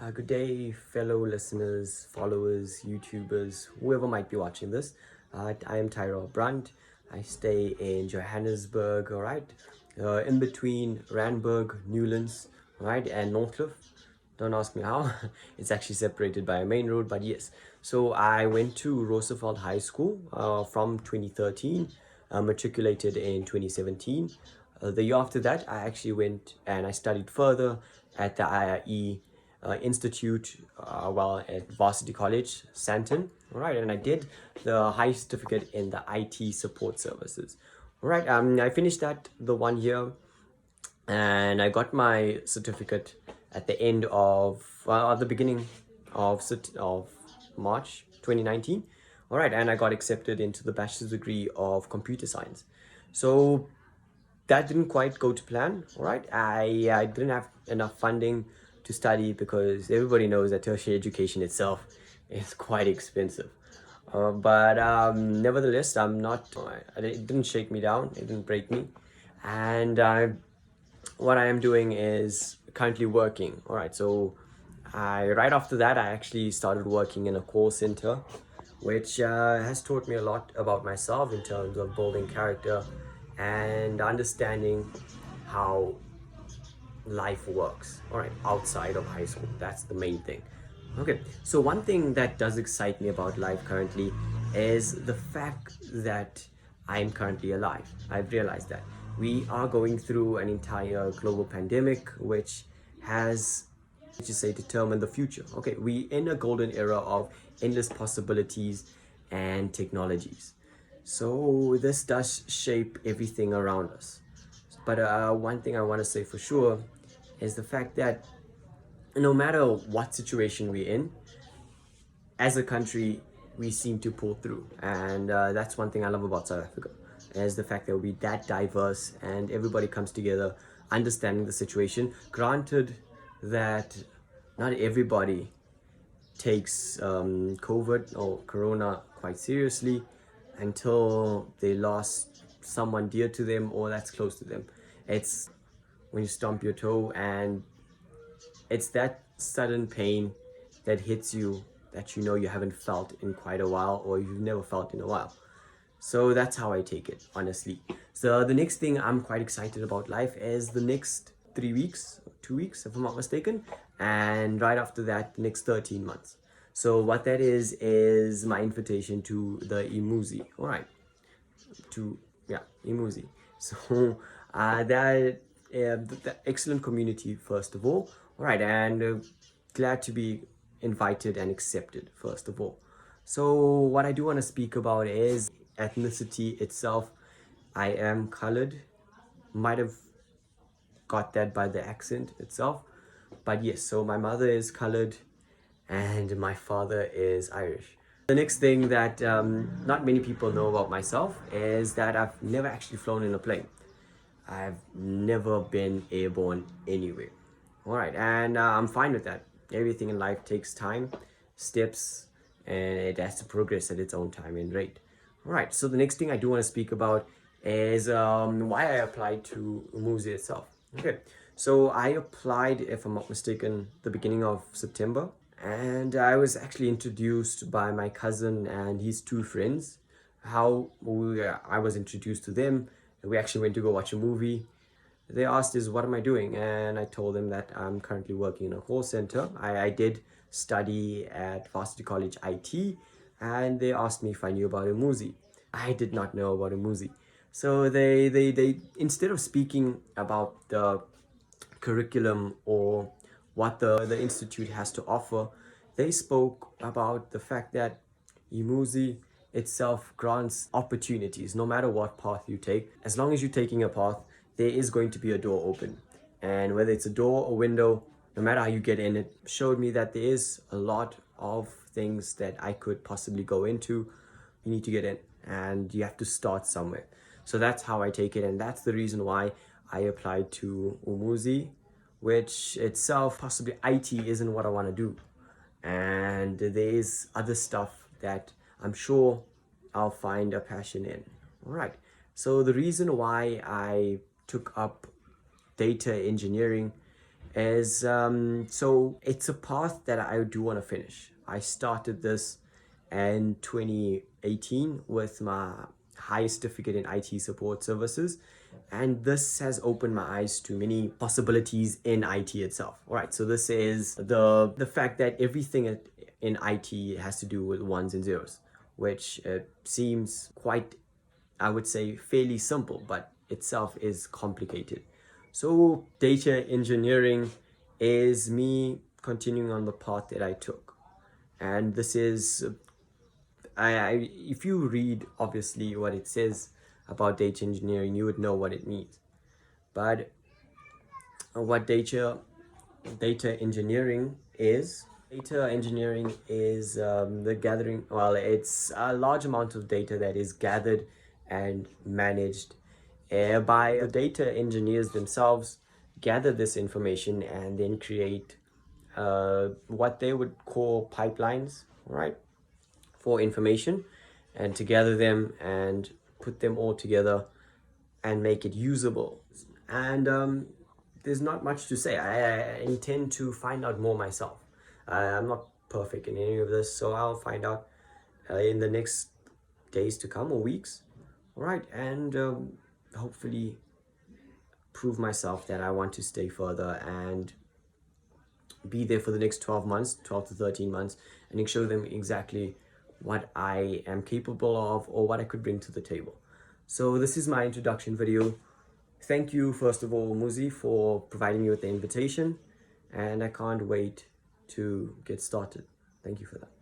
Good day, fellow listeners, followers, YouTubers, whoever might be watching this. I am Tyrell Brandt. I stay in Johannesburg, all right, in between Randburg, Newlands, all right, and Northcliffe. Don't ask me how. It's actually separated by a main road, but yes. So I went to Roosevelt High School from 2013, matriculated in 2017. The year after that, I actually went and I studied further at the IIE Institute, at Varsity College, Santon. All right, and I did the high certificate in the IT support services. All right, I finished that the 1 year, and I got my certificate at the end of at the beginning of March 2019. All right, and I got accepted into the bachelor's degree of computer science. So that didn't quite go to plan. All right, I didn't have enough funding to study because everybody knows that tertiary education itself is quite expensive. But nevertheless, I'm not. It didn't shake me down. It didn't break me, and what I am doing is currently working. All right, so I right after that I actually started working in a call center, which has taught me a lot about myself in terms of building character and understanding how life works. All right, outside of high school, that's the main thing. Okay, so one thing that does excite me about life currently is the fact that I'm currently alive. I've realized that we are going through an entire global pandemic, which has, let's just say, determined the future. Okay, we in a golden era of endless possibilities and technologies. So this does shape everything around us. But one thing I want to say for sure is the fact that no matter what situation we're in, as a country, we seem to pull through. And that's one thing I love about South Africa, is the fact that we're that diverse and everybody comes together understanding the situation. Granted that not everybody takes COVID or Corona quite seriously until they lost someone dear to them or that's close to them. It's when you stomp your toe, and it's that sudden pain that hits you that you know you haven't felt in quite a while or you've never felt in a while. So that's how I take it, honestly. So the next thing I'm quite excited about life is the next 3 weeks, 2 weeks, if I'm not mistaken, and right after that, the next 13 months. So what that is my invitation to the Umuzi. All right, to yeah, Umuzi. So the excellent community first of all. All right, and glad to be invited and accepted first of all. So what I do want to speak about is ethnicity itself. I am colored. Might have got that by the accent itself, but yes. So my mother is colored, and my father is Irish. The next thing that not many people know about myself is that I've never actually flown in a plane. I've never been airborne anywhere. All right, and I'm fine with that. Everything in life takes time, steps, and it has to progress at its own time and rate. All right, so the next thing I do want to speak about is why I applied to Umuzi itself. Okay, so I applied, if I'm not mistaken, the beginning of September, and I was actually introduced by my cousin and his two friends. I was introduced to them. We actually went to go watch a movie. They asked is what am I doing, and I told them that I'm currently working in a call center. I did study at Varsity College IT, and they asked me if I knew about Umuzi. I did not know about Umuzi. So they instead of speaking about the curriculum or what the institute has to offer, they spoke about the fact that Umuzi itself grants opportunities no matter what path you take. As long as you're taking a path, there is going to be a door open. And whether it's a door or window, no matter how you get in, it showed me that there is a lot of things that I could possibly go into. You need to get in and you have to start somewhere. So that's how I take it, and that's the reason why I applied to Umuzi, which itself, possibly IT isn't what I want to do. And there is other stuff that I'm sure I'll find a passion in. All right. So the reason why I took up data engineering is so it's a path that I do want to finish. I started this in 2018 with my high certificate in IT support services, and this has opened my eyes to many possibilities in IT itself. All right, so this is the fact that everything in IT has to do with ones and zeros, which seems quite, I would say, fairly simple, but itself is complicated. So data engineering is me continuing on the path that I took. And this is, if you read obviously what it says about data engineering, you would know what it means. But what data engineering is, the gathering, well, it's a large amount of data that is gathered and managed by the data engineers themselves. Gather this information and then create what they would call pipelines, right, for information, and to gather them and put them all together and make it usable. And there's not much to say. I intend to find out more myself. I'm not perfect in any of this, so I'll find out in the next days to come or weeks. All right, and hopefully prove myself that I want to stay further and be there for the next 12 months, 12 to 13 months, and show them exactly what I am capable of or what I could bring to the table. So this is my introduction video. Thank you, first of all, Umuzi, for providing me with the invitation, and I can't wait to get started. Thank you for that.